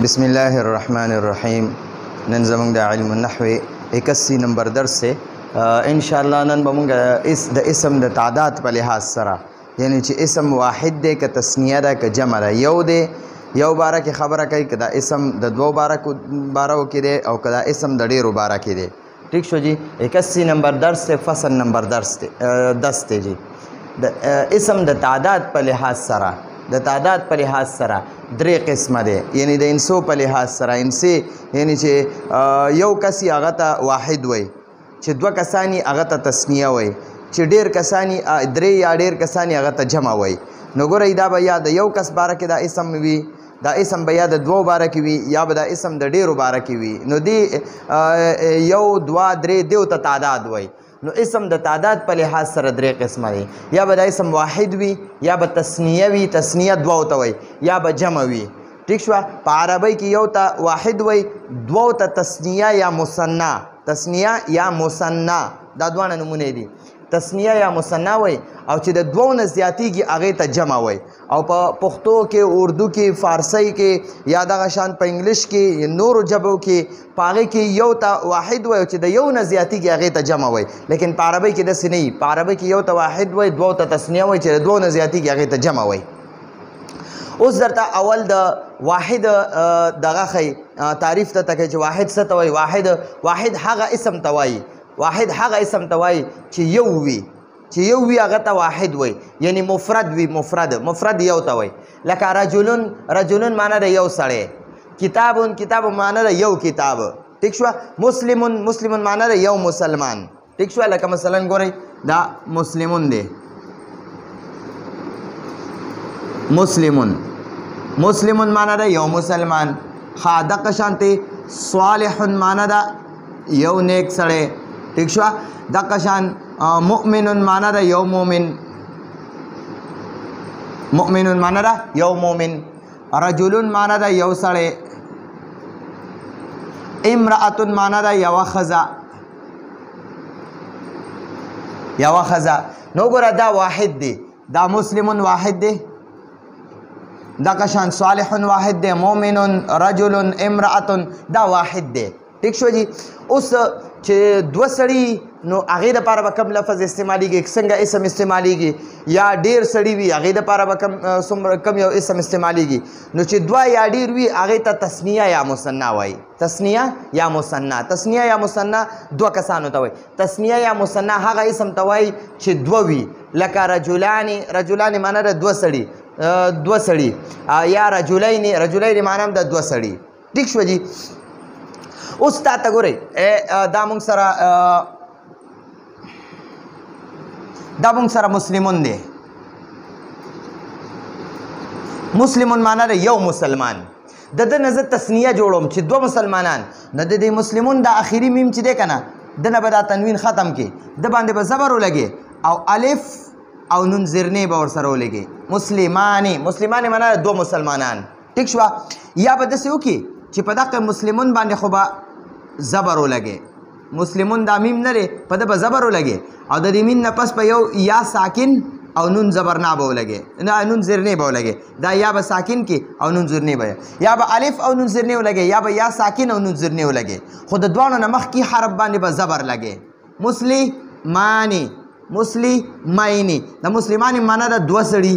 بسم الله الرحمن الرحیم. نن زمونږ د علم النحو 81 نمبر درس سے ان شاء الله نن به مونږ د اسم د تعداد په لحاظ سره یعنی چې اسم واحد دی که تسنیه ده که جمع ده یو دی یو باره کې خبره کوي که دا اسم د دوو بارو کې دی او که دا اسم د ډېرو باره کې دی. ٹھیک شو جی. 81 نمبر درس سے فصل نمبر 10 دی جی. د اسم د تعداد په لحاظ سره درې قسمه دی یعنی د انسو په لحاظ سره انسی یعنی چې یو کسی هغه ته واحد وای چې دوه کسانی هغه ته تسنیه وای چې ډېر کسانی درې یا ډېر کسانی هغه ته جمع وای. نو ګورئ دا به یا د یو کس باره کې دا اسم وي دا اسم به یا د دوو باره کې وي یا به دا اسم د ډېرو باره کې وي. نو دی یو دوه درې دیو ته تعداد وای. نو اسم د تعداد په لحاظ سره درې قسمه دی یا به دا اسم واحد وي یا به تسنیه وي تسنیه دوو ته وای یا به جمع وي. ٹھیک شو. په عربی کې یو ته واحد وای دوو ته تسنیه یا مثنا دا دوانه نمونه دي تسنیه یا مثنا وای او چې د دوو نه زیاتیږي هغې ته جمع وای. او په پښتو کې اردو کې فارسی کې یا دغه شان په انګلیش کې نورو ژبو کې په هغې کې یو ته واحد وای او چې د یو نه زیاتیږي هغې ته جمع وای. لیکن په عربی کې داسې نه وي. په عربی کې یو ته واحد وای دوو ته تسنیه وای چې د دوو نه زیاتیږي هغې ته جمع وای. اوس درته اول د واحد دغه ښیي تعریف ته کوي چې واحد څه ته وایي. واحد هغه اسم ته وایي چې یو وي هغه ته واحد وایي یعنی مفرد وي مفرد یو ته وایي. لکه رجلون معنی د یو سړی کتاب معنی د یو کتاب. ٹھیک شوه. مسلمون معنی د یو مسلمان. ٹھیک شوه. لکه مثلا ګورئ دا مسلمون دی مسلمون معنی ده یو مسلمان. دقه شانتې صالحون معنی ده یو نیک سړی. ٹھیک شوه. دقه شان مؤمنون معنی ده یو مؤمن. رجلون معنی ده یو سړی. امرأتون معنی ده یوه ښځه. نو ګوره دا واحد دی. دا مسلمون واحد دی دغه شان صالحون واحد دی مؤمنون رجلون امرأتون دا واحد دی. ٹھیک شو جی. اوس چې دوه سړي نو هغې دپاره به کم لفظ استعمالیږي څنګه اسم استعمالیږي یا ډېر سړي وي هغې دپاره به کم یو اسم استعمالیږي. نو چې دوه یا ډېر وي هغې ته تسنیه یا مثنا وایي. تسنیه یا مثنا دوه کسانو ته وایي. تسنیه یا مثنا هغه اسم ته وایي چې دوه وي لکه رجلان معنی د دوه سړي یا رجلین معنی د دوه سړي. ٹھیک شو جی. اوس تا ته ګورئ دا مونږ سره مسلمون دی. مسلمون معنی د یو مسلمان. د ده نه زه تسنیه جوړوم چې دوه مسلمانان نو د دې مسلمون دا اخري میم چې دی که نه ده نه به دا تنوین ختم کړي ده باندې به زبر ولګي او الف او نون زرنې به ورسره ولګي. مسلمانې معنی د دوه مسلمانان. ټیک شوه. یا به داسې وکړي چې په دغه مسلمون باندې خو به زبر ولګي. مسلمون دا میم نه دی په ده به زبر ولګي او د دې میم نه پس په یو یا ساکن او نون زبرنا به ولګي نون زرنې به ولګي. دا یا به ساکن کې او نون زرنې به یا به الف او نون زرنې ولګي یا به یا ساکن او نون زرنې ولګي خو د دواړو نه مخکې حرف باندې به زبر لګي. مسلمانې د مسلمانې معنی د دوه سړي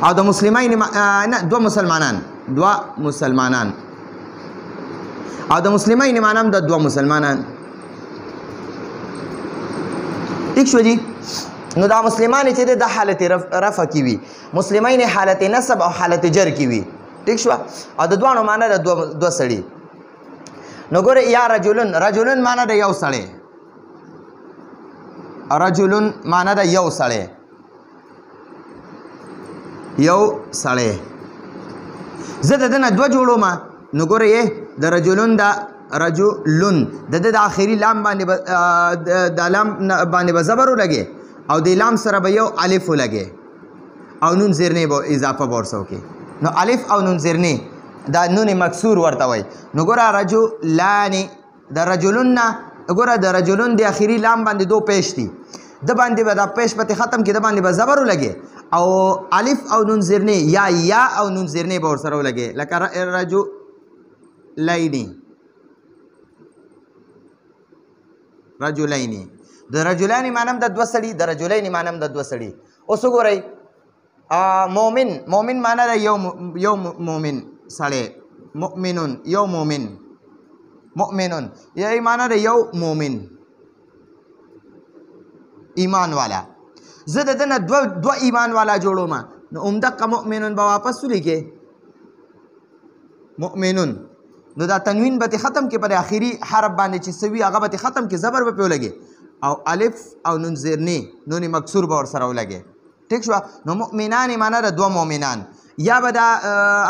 او د مسلمین نه دوه مسلمانان او د مسلمین معنی هم د دوه مسلمانان. ٹھیک شو جی. نو دا مسلمان چې د حالت رفع کی وي مسلمین حالت نصب او حالت جر کی وي. ٹھیک شو. او د دوانو معنی د دوه سړي. نو ګوره یا رجلون معنی د یو سړی. زه د ده نه دوه جوړوم. نو ګوره یې د رجلون د ده د آخري لام باندې به زبر ولګي او د لام سره به یو الف ولګي او نون زرنې به اضافه به ورسره وکړي. نو الف او نون زرنې دا نون مکسور ورته وایي. نو ګوره رجلانې د رجلون نه ګوره د رجلون د آخري لام باندې دو پیش دي د باندې به دا پیش پته ختم کې د باندې به زبر ولګي او الف او نون زرنی یا او نون زرنی به ورسره ولګي لکه رجلین د رجلین معنی د دوه سړي د رجلین معنی د دوه سړي. اوس وګورئ مومن معنی د یو مومن سړی مؤمنون یو مؤمنون یا معنی د یو مومن ایمان والا. زه د دنه دو ایمان والا جوړوم نو همدقه مؤمنون به واپس ولیکې مؤمنون نو دا تنوین به ختم کې پر آخري حرف باندې چې سوي هغه به ختم کې زبر به پې ولګي او الف او نون زیرنی نون مکسور به ورسره ولګي. ټیک شوه. نو مؤمنان معنی د دوه مؤمنان یا به دا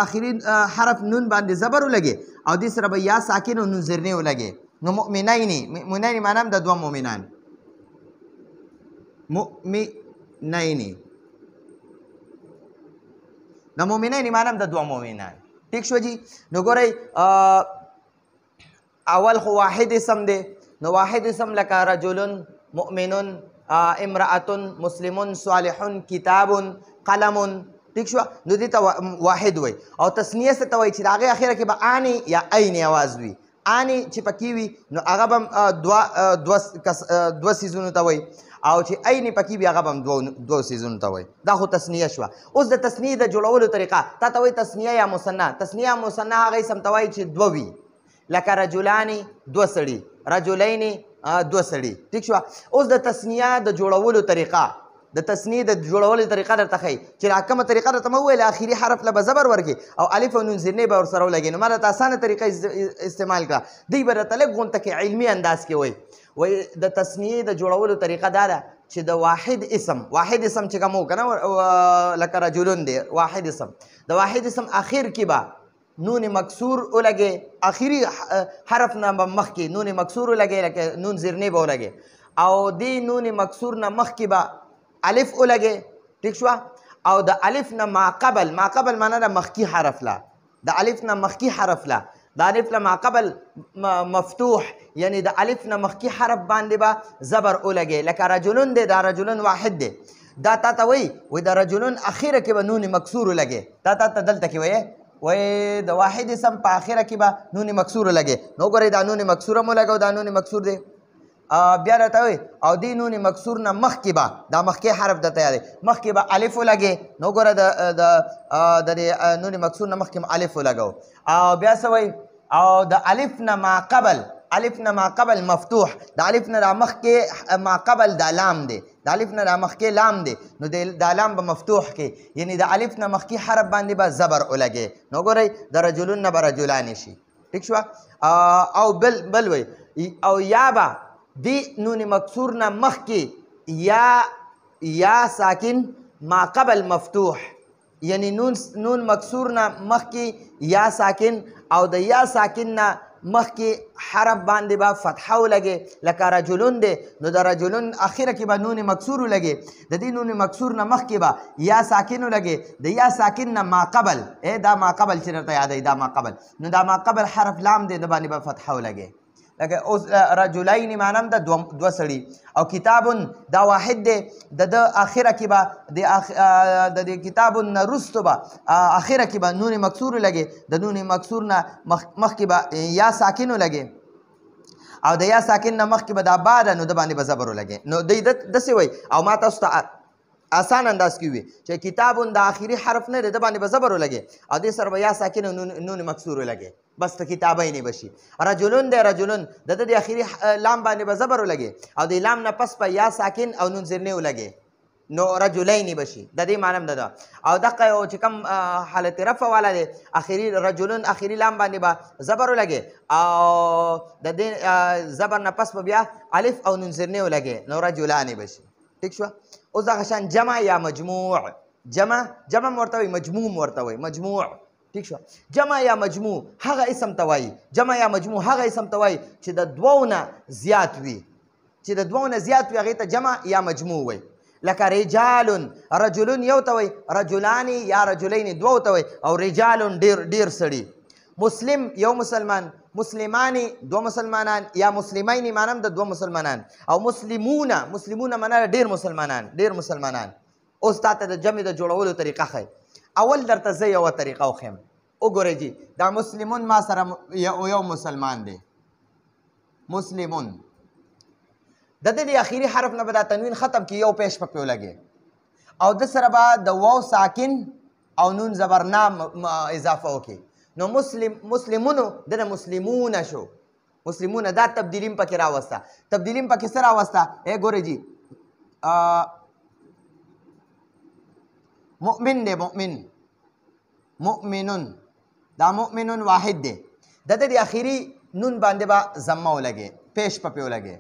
آخري حرف نون باندې زبر ولګي او دې سره به یا ساکن او نون زیرنی ولګي. نو مؤمنین معنی د دوه مؤمنان مؤمنین د مؤمنین معنی د دوه مؤمنان. ٹھیک شو جی. نو ګورئ اول خو واحد اسم دی نو واحد اسم لکه رجل مؤمن امرأة مسلم صالح کتاب قلم. ٹھیک شو. نو دې ته واحد وای او تسنیه څه ته وایي چې د هغې اخره کې به آنی یا عین اواز وي. آنی چې پکې وي نو هغه به دوه څیزونو ته وایي او چې عین پکې وي هغه به هم دوه څیزونو ته وایي. دا خو تسنیه شوه. اوس د تسنیې د جوړولو طریقه تا ته وایي تسنیه یا مثنه. تسنیه یا مثنه هغه اسم ته وایي چې دوه وي لکه رجلانی دوه سړي رجلین دوه سړي. ټیک شوه. اوس د تسنیه د جوړولو طریقه د تسنیې د جوړولو طریقه درته ښیي چې کومه طریقه درته مې وویل آخري حرف له به زبر ورکړي او الف او نون زیرنې به ورسره ولګي. نو ما درته اسانه طریقه استعمال کړه. دوی به درته لږ غونته کې علمي انداز کې وایي د تسنیې د جوړولو طریقه دا ده چې د واحد اسم چې کوم و که نه لکه رجلون دی واحد اسم د واحد اسم آخر کې به نون مکسور ولګي آخري حرف نه به مخکې نون مکسور ولګي لکه نون زیرنې به ولګي او دې نون مکسور نه مخکې به الف ولګي. ٹھیک شوه. او د الف نه ما قبل معنی د مخکې حرف لا د الف نه مخکې حرف لا د الف نه ما قبل مفتوح یعنی د الف نه مخکې حرف باندې به زبر ولګي لکه رجلون دی دا رجلون واحد دی دا تا ته وایي د رجلون اخره کې به نون مکسور ولګي. تا ته دلته کې وایي د واحد اسم په اخره کې به نون مکسور ولګي. نو ګورئ دا نون مکسور هم ولګو دا نون مکسور دی بیا راته وایي او دې نون مکسور نه مخکې به دا مخکې حرف درته یاد دی مخکې به الف ولګي. نو ګوره د دې نون مکسور نه مخکې الف ولګو او بیا څه وایي او د الف نه ما قبل مفتوح د الف نه مخکې ما قبل دا لام دی د الف نه مخکې لام دی نو دا لام به مفتوح کې یعنی د الف نه مخکې حرف باندې به زبر ولګي. نو ګورئ د رجلون نه به رجلان شي. ٹھیک شوه. او بل وایي او یا به دی نون مکسور نه مخکې یا ساکن ما قبل مفتوح یعنی نون مکسور نه مخکې یا ساکن او د یا ساکن نه مخکې حرف باندې به فتحه ولګي لکه رجلون دی نو د رجلون اخره کې به نون مکسور ولګي د دې نون مکسور نه مخکې به یا ساکن ولګي د یا ساکن نه ما قبل دا ما قبل چې درته یادوي دا ما قبل نو دا ما قبل حرف لام دی د باندې به فتحه ولګي. لکه اوس رجلین معنی د دوه سړي او کتاب دا واحد دی د اخره کې به د کتاب نه وروسته به اخره کې به نون مکسور ولګي د نون مکسور نه مخکې به یا ساکن ولګي او د یا ساکن نه مخکې به دا با ده نو د باندې به زبر ولګي. نو دوی داسې وایي او ما تاسو ته آسان انداز کې وي چې کتاب د آخري حرف نه دی د باندې به زبر ولګي او دې سره به یا ساکن او نون مکسور ولګي بس ته کتابین بشي. رجلون دی رجلون د د اخري لام باندې به زبر ولګي او د لام نه پس په یا ساکن او نون زیرنې ولګي نو رجلین بشي. د دې معنی ده او دغه یو چې کوم حالت رفع والا دی اخري رجلون اخري لام باندې به زبر ولګي او د دې زبر نه پس په بیا الف او نون زیرنې ولګي نو رجلان بشي. ٹھیک شوه. اوس دغه شان جمع یا مجموع جمع ورته وایي مجموع ورته وایي مجموع. ٹھیک شو. جمع یا مجموع هغه اسم ته وایي چې د دوو نه زیات وي هغې ته جمع یا مجموع وایي لکه رجلون یو ته وایي رجلانی یا رجلین دوو ته وایي او رجالون ډیر سړي. مسلم یو مسلمان مسلمانی دو مسلمانان یا مسلمین معنی د دوه مسلمانان او مسلمون معنی ډیر مسلمانان اوس تا ته د جمع د جوړولو طریقه ښایي. اول درته زه یوه طریقه وښیم. وګورئ جي دا مسلمون ما سره یو مسلمان دی، مسلمون. د د اخیری حرف نه به دا تنوین ختم کړي، یو پیش پکې ولګي او د سره به د واو ساکن او نون زبرنا اضافه وکړي. نو مسلمونو دنه مسلمونه شو، مسلمونه. دا تبدیلیم پکې راوسته. تبدیلیم پکې څه راوسته؟ ګورئ جي مؤمن دی، مؤمن، مؤمنون. دا مؤمنون واحد دی. د د اخیری نون باندې به ضمه ولګي، پیش په پې ولګي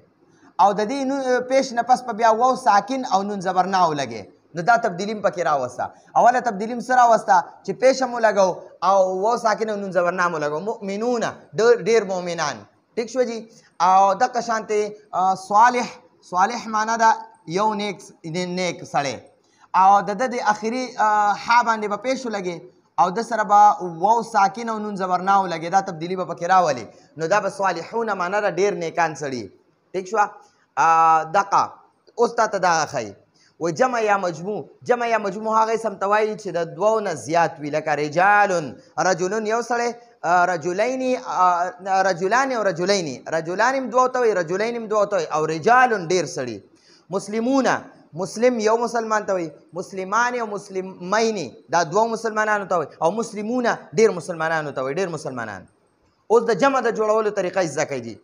او د دې پیش نه پس په بیا واو ساکن او نون زبرنا ولګي. نو دا تبدیلیم پکې راوسته. اوله تبدیلیم څه راوسته چې پیش هم ولګو او واو ساکن او نون زبرنا هم ولګو. مؤمنونه ډېر مؤمنان. ټیک شو جي. او دقه شانتې صالح، صالح معنا ده یو نیک سړی. او د د اخري ح باندې به پیش ولګي او د سره به واو ساکن او نون زبرنا ولګي. دا تبدیلي به پکې راولي. نو دا به صالحونه معنا ده ډېر نیکان سړي. ټیک شوه. دقه اوس تا ته دغه ښایي. و جمع یا مجموع. جمع یا مجموع هغه اسم ته وایي چې د دوو نه زیات وي، لکه رجالون، رجلون یو سړی، رجلین، رجلان او رجلین. رجلان هم دوه ته وایي، رجلین هم دوه ته وایي او رجالون ډېر سړي. مسلمونه، مسلم یو مسلمان ته وایي، مسلمان او مسلمین دا دوه مسلمانانو ته وایي او مسلمونه ډېر مسلمانانو ته وایي، ډېر مسلمانان. اوس د جمع د جوړولو طریقه زده کړئ جي.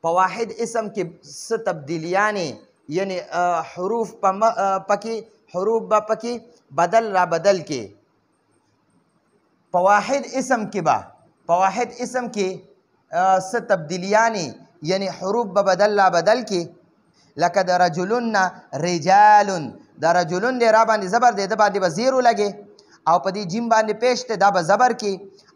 په واحد اسم کې څه تبدیلیانې یعنی حروف پکې، حروف به پکې بدل را بدل کې. په واحد اسم کې به، په واحد اسم کې څه تبدیلیانې یعنی حروف به بدل را بدل کې. لکه د رجلون نه رجالون. د رجلون دی را باندې زبر دی، د باندې به زیر ولګي او په دې جیم باندې پیش دی، دا به زبر کې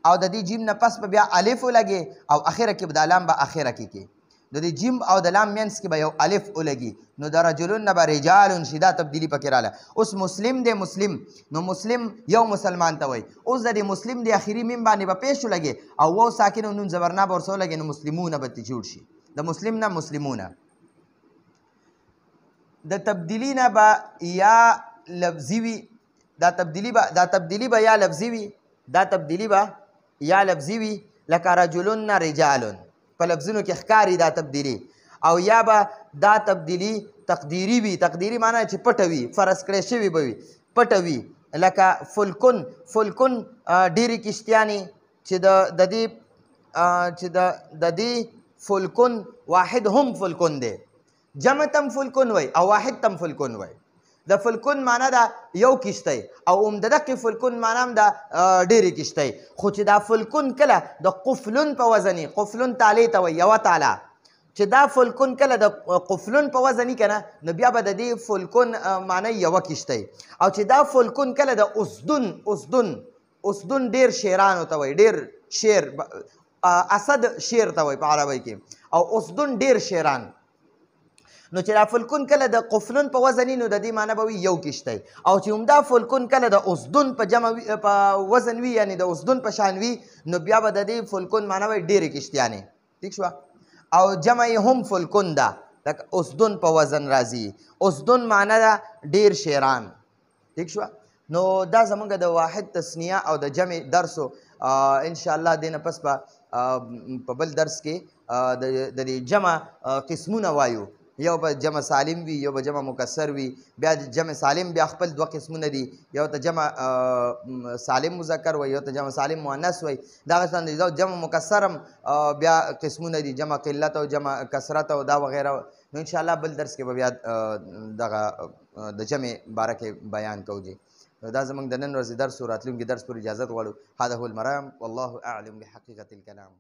او د دې جیم نه پس به بیا الف ولګي او اخره کې به د لام به اخره کې د دې جیم او د لام مینس کې به یو الف ولګي. نو د رجلون نه به رجالون شي. دا تبدیلي پکې راله. اوس مسلم دی، مسلم. نو مسلم یو مسلمان ته وایي. اوس د دې مسلم د اخري میم باندې به پیش ولګي او واو ساکن او نون زبرنا به ورسره ولګي. نو مسلمونه به جوړ شي. د مسلم نه مسلمونه. د تبدیلی نه به یا لفظي وي. دا تبدیلی به یا لفظي وي. دا تبدیلی به یا لفظي وي. لکه رجلون نه رجالون په لفظونو کې ښکاري دا تبدیلی. او یا به دا تبدیلی تقدیری وي. تقدیری معنی چې پټه وي، فرض کړی شوي به وي، پټه وي. لکه فلکن، فلکن ډېرې کشتیانې چې د دې فلکن واحد هم فلکن دی. جمع تم فلکن وای او واحد تم فلکن وای. د فلکن معنا ده یو کشتی او د دقې فلکن معنا هم ده ډېرې کشتی. خو چې دا فلکن کله د قفلون په وزن، قفلون تالې ته وایي، یوه تاله. چې دا فلکن کله د قفلون په وزن که نه نو بیا به د دې فلکن معنی یوه کشتی. او چې دا فلکن کله د اسدون، اسدون ډېر شیرانو ته وایي، ډېر شیر، اسد شیر ته وایي په عربی کې او اسدون ډېر شیران. نو چې دا فلکون کله د قفلون په وزن نو د دې معنی به وي یو کشتی. او چې همدا فلکون کله د اسدون په جمع په وزن وي یعنی د اسدون په شان وي نو بیا به د دې فلکون معنی وي ډېرې کشتیانې. ٹھیک شوه. او جمع یې هم فلکون ده، لکه اسدون په وزن راځي. اسدون معنی ده ډېر شیران. ٹھیک شوه. نو دا زمونږ د واحد تسنیه او د جمع درسو انشاءالله دې نه پس به په بل درس کې د دې جمع قسمونه وایو. یو به جمع سالم وي، یو به جمع مکسر وي. بیا جمع سالم بیا خپل دوه قسمونه دي، یو ته جمع سالم مذکر وي، یو ته جمع سالم مؤنث وي. دغه شان د جمع مکسر هم بیا قسمونه دي، جمع قلت او جمع کثرت او دا وغیره. نو انشاءالله بل درس کې به بیا دغه د جمع باره کې بیان کوو جي. دا زموږ د نن ورځې درس و. راتلونکي درس پورې اجازت غواړو. هذا هو المرام والله اعلم بحقیقة الکلام.